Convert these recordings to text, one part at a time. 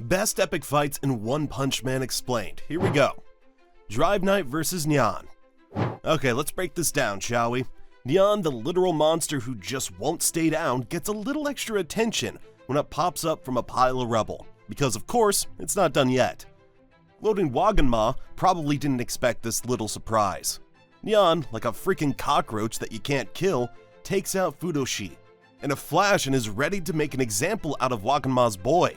Best epic fights in One Punch Man explained. Here we go. Drive Knight vs. Nyan. Okay, let's break this down, shall we? Nyan, the literal monster who just won't stay down, gets a little extra attention when it pops up from a pile of rubble, because of course, it's not done yet. Loading Wagenma probably didn't expect this little surprise. Nyan, like a freaking cockroach that you can't kill, takes out Fudoshi in a flash and is ready to make an example out of Wagenma's boy.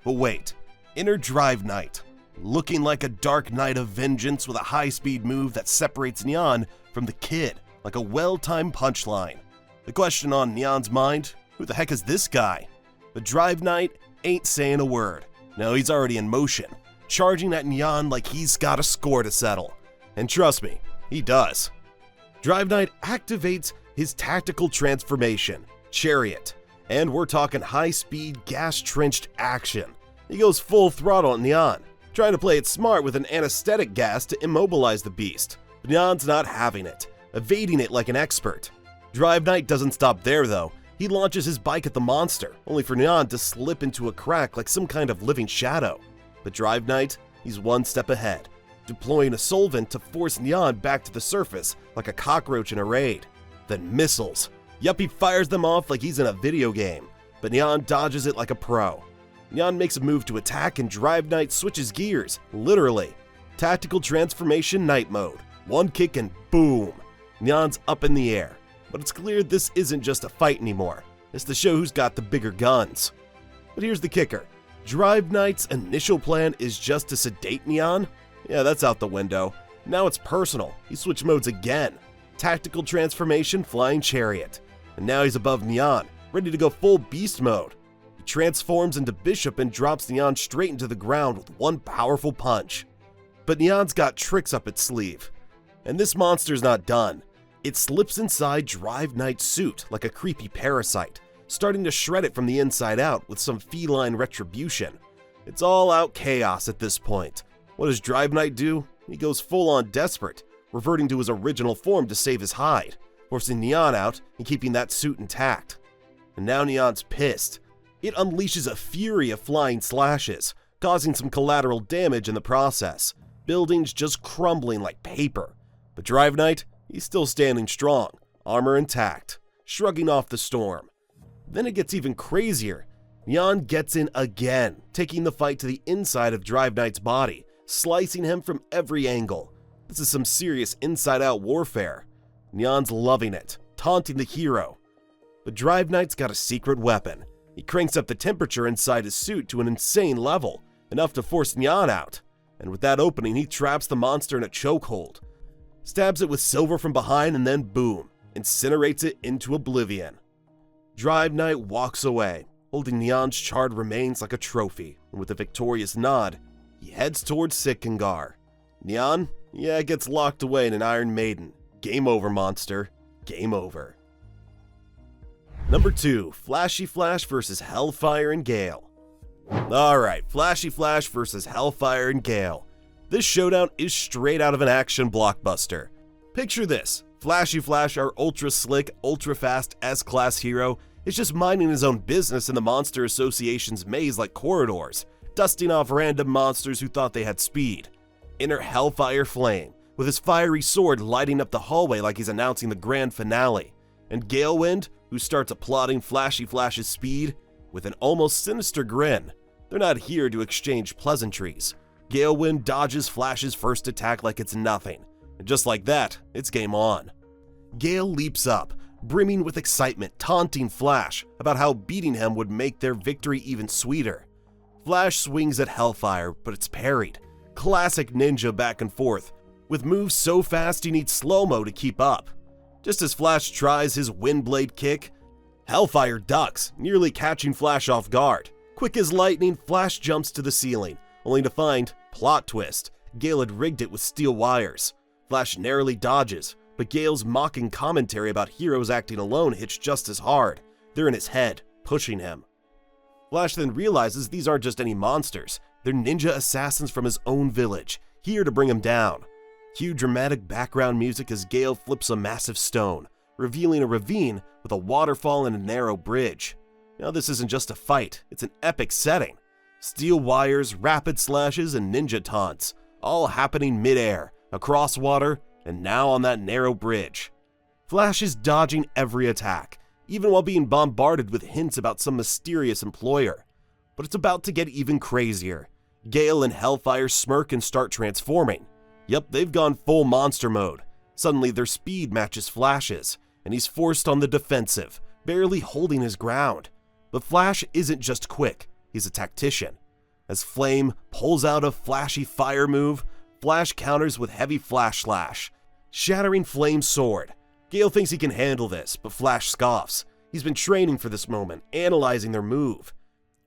But wait, enter Drive Knight, looking like a dark knight of vengeance with a high-speed move that separates Nyan from the kid like a well-timed punchline. The question on Nyan's mind, who the heck is this guy? But Drive Knight ain't saying a word. No, he's already in motion, charging at Nyan like he's got a score to settle. And trust me, he does. Drive Knight activates his tactical transformation, Chariot, and we're talking high-speed, gas-trenched action. He goes full throttle at Nyan, trying to play it smart with an anesthetic gas to immobilize the beast. But Nyan's not having it, evading it like an expert. Drive Knight doesn't stop there though. He launches his bike at the monster, only for Nyan to slip into a crack like some kind of living shadow. But Drive Knight, he's one step ahead, deploying a solvent to force Nyan back to the surface like a cockroach in a raid. Then missiles. Yup, he fires them off like he's in a video game, but Nyan dodges it like a pro. Nyan makes a move to attack and Drive Knight switches gears, literally. Tactical transformation night mode. One kick and boom! Nyan's up in the air. But it's clear this isn't just a fight anymore. It's to show who's got the bigger guns. But here's the kicker. Drive Knight's initial plan is just to sedate Nyan? Yeah, that's out the window. Now it's personal. He switched modes again. Tactical transformation flying chariot. And now he's above Nyan, ready to go full beast mode. He transforms into Bishop and drops Nyan straight into the ground with one powerful punch. But Nyan's got tricks up its sleeve. And this monster's not done. It slips inside Drive Knight's suit like a creepy parasite, starting to shred it from the inside out with some feline retribution. It's all out chaos at this point. What does Drive Knight do? He goes full on desperate, reverting to his original form to save his hide, forcing Nyan out and keeping that suit intact. And now Nyan's pissed. It unleashes a fury of flying slashes, causing some collateral damage in the process, buildings just crumbling like paper. But Drive Knight, he's still standing strong, armor intact, shrugging off the storm. Then it gets even crazier. Nyan gets in again, taking the fight to the inside of Drive Knight's body, slicing him from every angle. This is some serious inside-out warfare. Nyan's loving it, taunting the hero. But Drive Knight's got a secret weapon. He cranks up the temperature inside his suit to an insane level, enough to force Nyan out. And with that opening, he traps the monster in a chokehold, stabs it with silver from behind, and then boom, incinerates it into oblivion. Drive Knight walks away, holding Nyan's charred remains like a trophy, and with a victorious nod, he heads towards Sitkengar. Nyan, yeah, gets locked away in an Iron Maiden. Game over, monster. Game over. Number 2, Flashy Flash vs. Hellfire and Gale. Alright, Flashy Flash vs. Hellfire and Gale. This showdown is straight out of an action blockbuster. Picture this, Flashy Flash, our ultra-slick, ultra-fast S-class hero, is just minding his own business in the Monster Association's maze-like corridors, dusting off random monsters who thought they had speed. Enter Hellfire Flame, with his fiery sword lighting up the hallway like he's announcing the grand finale, and Galewind, who starts applauding Flashy Flash's speed with an almost sinister grin. They're not here to exchange pleasantries. Galewind dodges Flash's first attack like it's nothing, and just like that, it's game on. Gale leaps up, brimming with excitement, taunting Flash about how beating him would make their victory even sweeter. Flash swings at Hellfire, but it's parried. Classic ninja back and forth, with moves so fast he needs slow-mo to keep up. Just as Flash tries his Windblade kick, Hellfire ducks, nearly catching Flash off guard. Quick as lightning, Flash jumps to the ceiling, only to find, plot twist, Gale had rigged it with steel wires. Flash narrowly dodges, but Gale's mocking commentary about heroes acting alone hits just as hard. They're in his head, pushing him. Flash then realizes these aren't just any monsters. They're ninja assassins from his own village, here to bring him down. Cue dramatic background music as Gale flips a massive stone, revealing a ravine with a waterfall and a narrow bridge. Now this isn't just a fight, it's an epic setting. Steel wires, rapid slashes, and ninja taunts, all happening mid-air, across water, and now on that narrow bridge. Flash is dodging every attack, even while being bombarded with hints about some mysterious employer. But it's about to get even crazier. Gale and Hellfire smirk and start transforming. Yep, they've gone full monster mode. Suddenly their speed matches Flash's, and he's forced on the defensive, barely holding his ground. But Flash isn't just quick, he's a tactician. As Flame pulls out a flashy fire move, Flash counters with heavy Flash Slash, shattering Flame's sword. Gale thinks he can handle this, but Flash scoffs. He's been training for this moment, analyzing their move.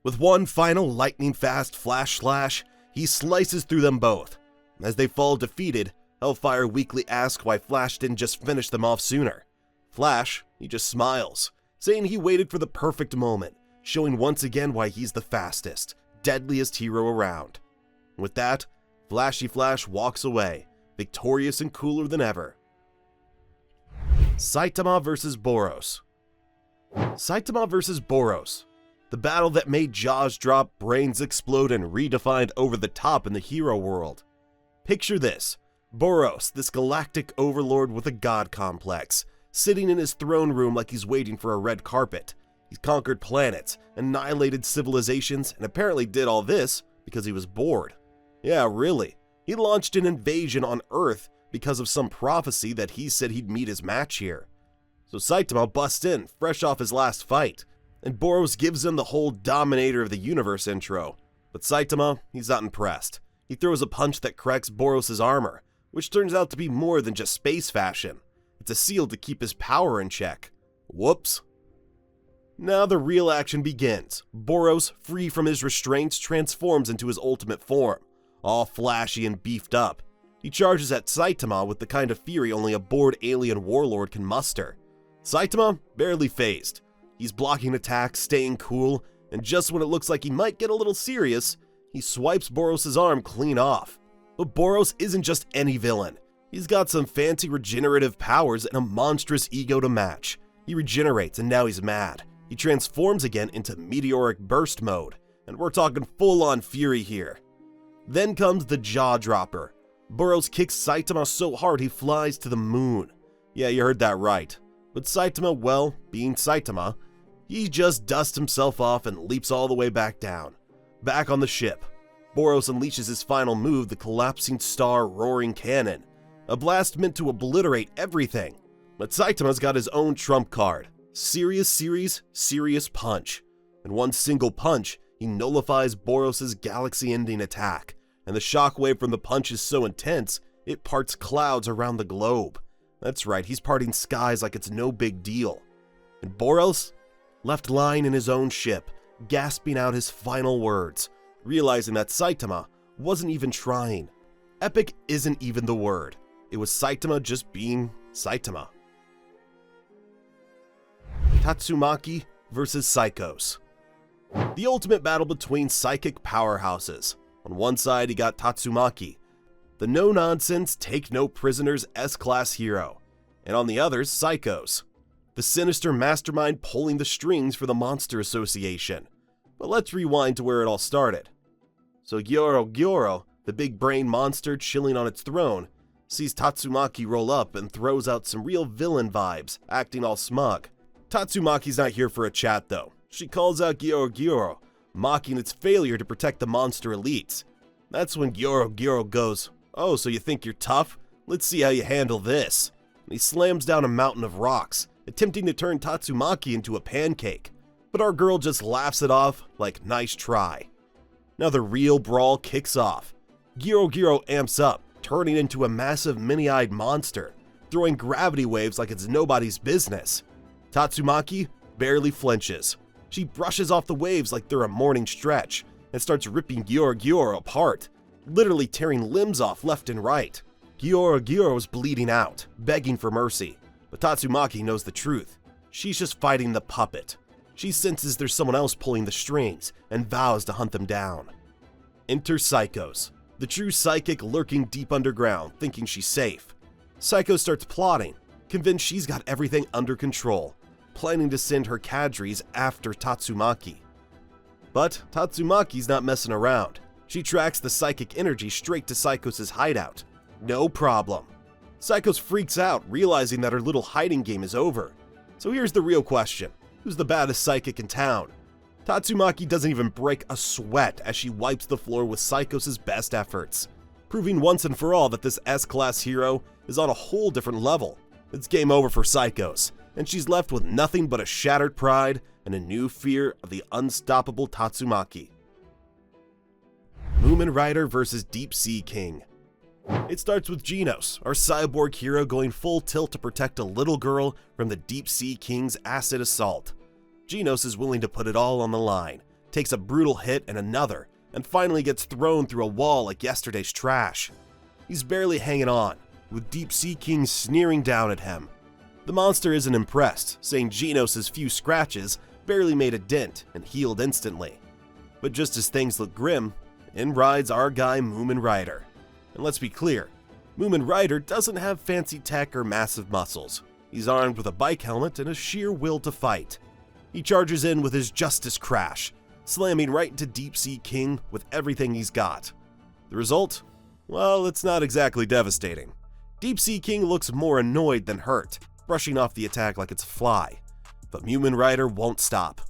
With one final lightning-fast Flash Slash, he slices through them both. As they fall defeated, Hellfire weakly asks why Flash didn't just finish them off sooner. Flash, he just smiles, saying he waited for the perfect moment, showing once again why he's the fastest, deadliest hero around. With that, Flashy Flash walks away, victorious and cooler than ever. Saitama vs. Boros. Saitama vs. Boros. The battle that made jaws drop, brains explode, and redefined over the top in the hero world. Picture this: Boros, this galactic overlord with a god complex, sitting in his throne room like he's waiting for a red carpet. He's conquered planets, annihilated civilizations, and apparently did all this because he was bored. Yeah, really. He launched an invasion on Earth because of some prophecy that he said he'd meet his match here. So Saitama busts in, fresh off his last fight, and Boros gives him the whole Dominator of the Universe intro. But Saitama, he's not impressed. He throws a punch that cracks Boros' armor, which turns out to be more than just space fashion. It's a seal to keep his power in check. Whoops. Now the real action begins. Boros, free from his restraints, transforms into his ultimate form, all flashy and beefed up. He charges at Saitama with the kind of fury only a bored alien warlord can muster. Saitama, barely fazed. He's blocking attacks, staying cool, and just when it looks like he might get a little serious, he swipes Boros' arm clean off. But Boros isn't just any villain. He's got some fancy regenerative powers and a monstrous ego to match. He regenerates and now he's mad. He transforms again into meteoric burst mode, and we're talking full-on fury here. Then comes the jaw dropper. Boros kicks Saitama so hard he flies to the moon. Yeah, you heard that right. But Saitama, well, being Saitama, he just dusts himself off and leaps all the way back down. Back on the ship, Boros unleashes his final move, the collapsing star roaring cannon. A blast meant to obliterate everything. But Saitama's got his own trump card. Serious series, serious punch. In one single punch, he nullifies Boros' galaxy-ending attack, and the shockwave from the punch is so intense, it parts clouds around the globe. That's right, he's parting skies like it's no big deal. And Boros, left lying in his own ship, gasping out his final words, realizing that Saitama wasn't even trying. Epic isn't even the word. It was Saitama just being Saitama. Tatsumaki vs. Psychos. The ultimate battle between psychic powerhouses. On one side, you got Tatsumaki, the no-nonsense, take-no-prisoners S-class hero. And on the other, Psychos, the sinister mastermind pulling the strings for the Monster Association. But let's rewind to where it all started. So Gyoro, the big brain monster chilling on its throne, sees Tatsumaki roll up and throws out some real villain vibes, acting all smug. Tatsumaki's not here for a chat though. She calls out Gyoro, mocking its failure to protect the monster elites. That's when Gyoro goes, "Oh, so you think you're tough? Let's see how you handle this." And he slams down a mountain of rocks, attempting to turn Tatsumaki into a pancake. But our girl just laughs it off like, nice try. Now the real brawl kicks off. Gyoro amps up, turning into a massive mini-eyed monster, throwing gravity waves like it's nobody's business. Tatsumaki barely flinches. She brushes off the waves like they're a morning stretch and starts ripping Gyoro apart, literally tearing limbs off left and right. Gyoro's bleeding out, begging for mercy, but Tatsumaki knows the truth. She's just fighting the puppet. She senses there's someone else pulling the strings and vows to hunt them down. Enter Psychos, the true psychic lurking deep underground, thinking she's safe. Psycho starts plotting, convinced she's got everything under control, planning to send her cadres after Tatsumaki. But Tatsumaki's not messing around. She tracks the psychic energy straight to Saikos' hideout. No problem. Saikos freaks out, realizing that her little hiding game is over. So here's the real question. Who's the baddest psychic in town? Tatsumaki doesn't even break a sweat as she wipes the floor with Saikos' best efforts, proving once and for all that this S-class hero is on a whole different level. It's game over for Saikos, and she's left with nothing but a shattered pride and a new fear of the unstoppable Tatsumaki. Moomin Rider vs. Deep Sea King. It starts with Genos, our cyborg hero, going full tilt to protect a little girl from the Deep Sea King's acid assault. Genos is willing to put it all on the line, takes a brutal hit and another, and finally gets thrown through a wall like yesterday's trash. He's barely hanging on, with Deep Sea King sneering down at him. The monster isn't impressed, saying Genos' few scratches barely made a dent and healed instantly. But just as things look grim, in rides our guy Moomin Rider. And let's be clear, Moomin Rider doesn't have fancy tech or massive muscles. He's armed with a bike helmet and a sheer will to fight. He charges in with his Justice Crash, slamming right into Deep Sea King with everything he's got. The result? Well, it's not exactly devastating. Deep Sea King looks more annoyed than hurt, brushing off the attack like it's a fly. But Moomin Rider won't stop.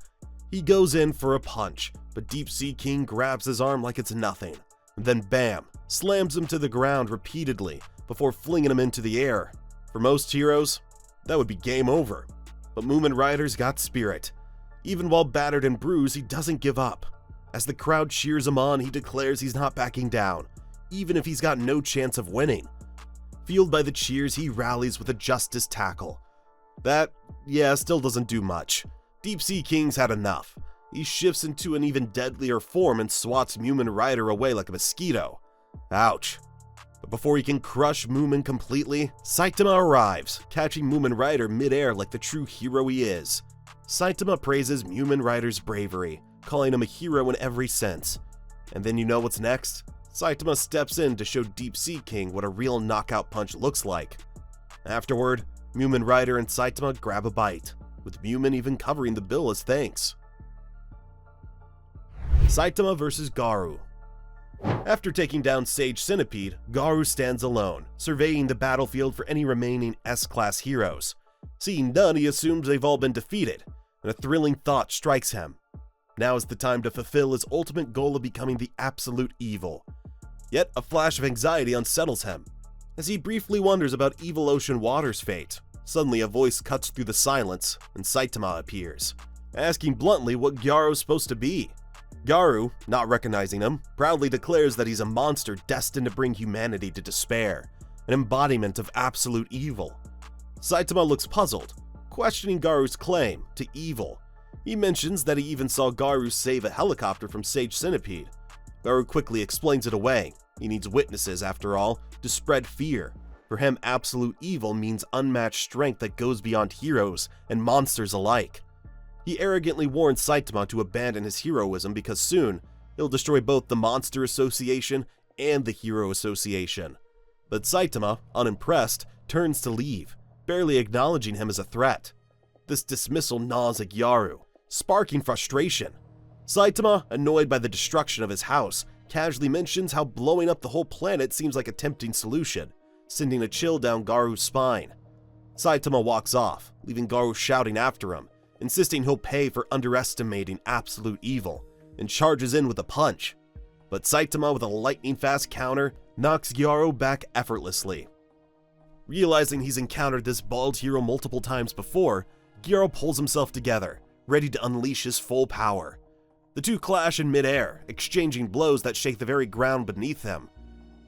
He goes in for a punch, but Deep Sea King grabs his arm like it's nothing, and then bam, slams him to the ground repeatedly before flinging him into the air. For most heroes, that would be game over. But Moomin Rider's got spirit. Even while battered and bruised, he doesn't give up. As the crowd cheers him on, he declares he's not backing down, even if he's got no chance of winning. Fueled by the cheers, he rallies with a Justice Tackle. That, still doesn't do much. Deep Sea King's had enough. He shifts into an even deadlier form and swats Moomin Rider away like a mosquito. Ouch. But before he can crush Moomin completely, Saitama arrives, catching Moomin Rider midair like the true hero he is. Saitama praises Moomin Rider's bravery, calling him a hero in every sense. And then you know what's next? Saitama steps in to show Deep Sea King what a real knockout punch looks like. Afterward, Moomin Rider and Saitama grab a bite, with Moomin even covering the bill as thanks. Saitama vs. Garou. After taking down Sage Centipede, Garou stands alone, surveying the battlefield for any remaining S-class heroes. Seeing none, he assumes they've all been defeated, and a thrilling thought strikes him. Now is the time to fulfill his ultimate goal of becoming the absolute evil. Yet a flash of anxiety unsettles him. As he briefly wonders about Evil Ocean Water's fate, suddenly a voice cuts through the silence, and Saitama appears, asking bluntly what Garou's supposed to be. Garou, not recognizing him, proudly declares that he's a monster destined to bring humanity to despair, an embodiment of absolute evil. Saitama looks puzzled, questioning Garou's claim to evil. He mentions that he even saw Garou save a helicopter from Sage Centipede. Garou quickly explains it away. He needs witnesses, after all, to spread fear. For him, absolute evil means unmatched strength that goes beyond heroes and monsters alike. He arrogantly warns Saitama to abandon his heroism because soon, he'll destroy both the Monster Association and the Hero Association. But Saitama, unimpressed, turns to leave, barely acknowledging him as a threat. This dismissal gnaws at Garou, sparking frustration. Saitama, annoyed by the destruction of his house, casually mentions how blowing up the whole planet seems like a tempting solution, sending a chill down Garou's spine. Saitama walks off, leaving Garou shouting after him, insisting he'll pay for underestimating absolute evil, and charges in with a punch. But Saitama, with a lightning-fast counter, knocks Garou back effortlessly. Realizing he's encountered this bald hero multiple times before, Garou pulls himself together, ready to unleash his full power. The two clash in midair, exchanging blows that shake the very ground beneath them.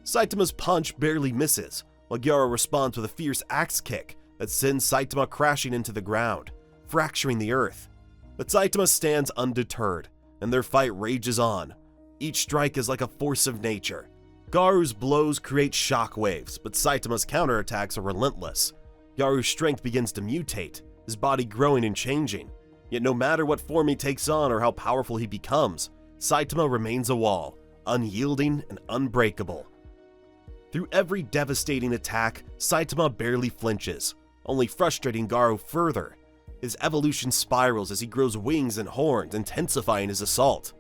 Saitama's punch barely misses, while Garou responds with a fierce axe kick that sends Saitama crashing into the ground, fracturing the earth. But Saitama stands undeterred, and their fight rages on. Each strike is like a force of nature. Garou's blows create shockwaves, but Saitama's counterattacks are relentless. Garou's strength begins to mutate, his body growing and changing. Yet no matter what form he takes on or how powerful he becomes, Saitama remains a wall, unyielding and unbreakable. Through every devastating attack, Saitama barely flinches, only frustrating Garou further. His evolution spirals as he grows wings and horns, intensifying his assault.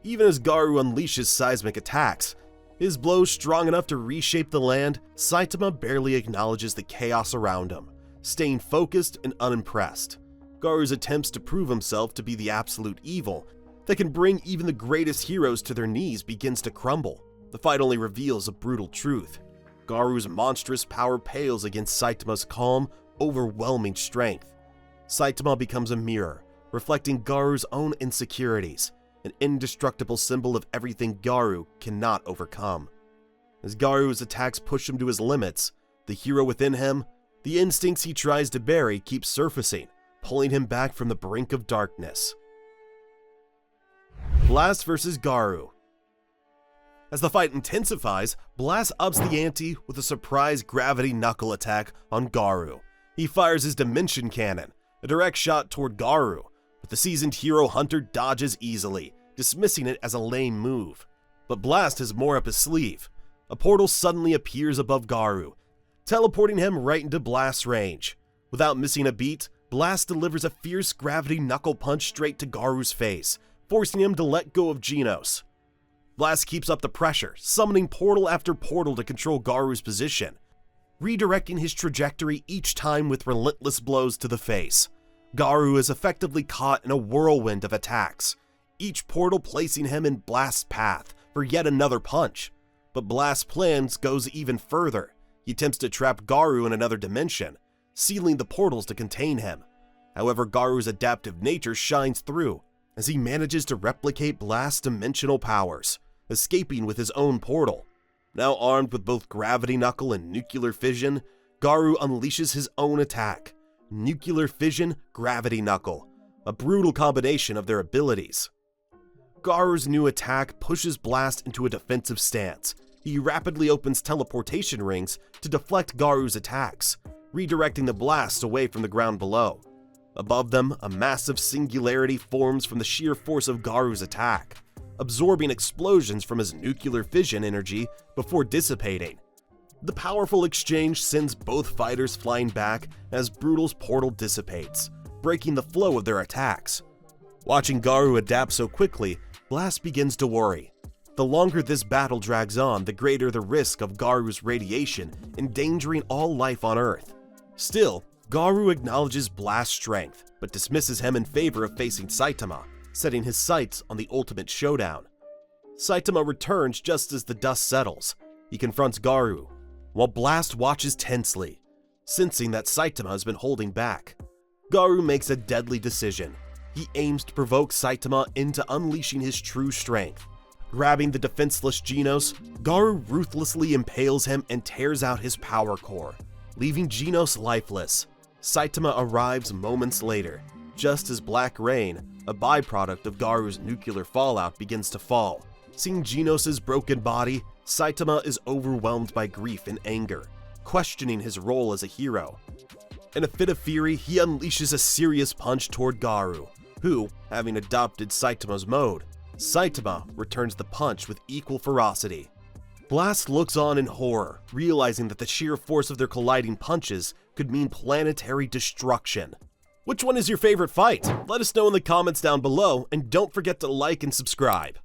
Even as Garou unleashes seismic attacks, his blows strong enough to reshape the land, Saitama barely acknowledges the chaos around him, staying focused and unimpressed. Garou's attempts to prove himself to be the absolute evil that can bring even the greatest heroes to their knees begins to crumble. The fight only reveals a brutal truth. Garou's monstrous power pales against Saitama's calm, overwhelming strength. Saitama becomes a mirror, reflecting Garou's own insecurities, an indestructible symbol of everything Garou cannot overcome. As Garou's attacks push him to his limits, the hero within him, the instincts he tries to bury, keep surfacing, pulling him back from the brink of darkness. Blast vs. Garou. As the fight intensifies, Blast ups the ante with a surprise gravity knuckle attack on Garou. He fires his Dimension Cannon, a direct shot toward Garou, but the seasoned hero hunter dodges easily, dismissing it as a lame move. But Blast has more up his sleeve. A portal suddenly appears above Garou, teleporting him right into Blast's range. Without missing a beat, Blast delivers a fierce gravity knuckle punch straight to Garou's face, forcing him to let go of Genos. Blast keeps up the pressure, summoning portal after portal to control Garou's position, redirecting his trajectory each time with relentless blows to the face. Garou is effectively caught in a whirlwind of attacks, each portal placing him in Blast's path for yet another punch. But Blast's plans goes even further. He attempts to trap Garou in another dimension, sealing the portals to contain him. However, Garou's adaptive nature shines through as he manages to replicate Blast's dimensional powers, escaping with his own portal. Now armed with both Gravity Knuckle and Nuclear Fission, Garou unleashes his own attack, Nuclear Fission, Gravity Knuckle, a brutal combination of their abilities. Garou's new attack pushes Blast into a defensive stance. He rapidly opens teleportation rings to deflect Garou's attacks, redirecting the blast away from the ground below. Above them, a massive singularity forms from the sheer force of Garou's attack, absorbing explosions from his nuclear fission energy before dissipating. The powerful exchange sends both fighters flying back as Brutal's portal dissipates, breaking the flow of their attacks. Watching Garou adapt so quickly, Blast begins to worry. The longer this battle drags on, the greater the risk of Garou's radiation endangering all life on Earth. Still, Garou acknowledges Blast's strength, but dismisses him in favor of facing Saitama, setting his sights on the ultimate showdown. Saitama returns just as the dust settles. He confronts Garou, while Blast watches tensely, sensing that Saitama has been holding back. Garou makes a deadly decision. He aims to provoke Saitama into unleashing his true strength. Grabbing the defenseless Genos, Garou ruthlessly impales him and tears out his power core, leaving Genos lifeless. Saitama arrives moments later, just as black rain, a byproduct of Garou's nuclear fallout, begins to fall. Seeing Genos' broken body, Saitama is overwhelmed by grief and anger, questioning his role as a hero. In a fit of fury, he unleashes a serious punch toward Garou, who, having adopted Saitama's mode, Saitama returns the punch with equal ferocity. Blast looks on in horror, realizing that the sheer force of their colliding punches could mean planetary destruction. Which one is your favorite fight? Let us know in the comments down below, and don't forget to like and subscribe.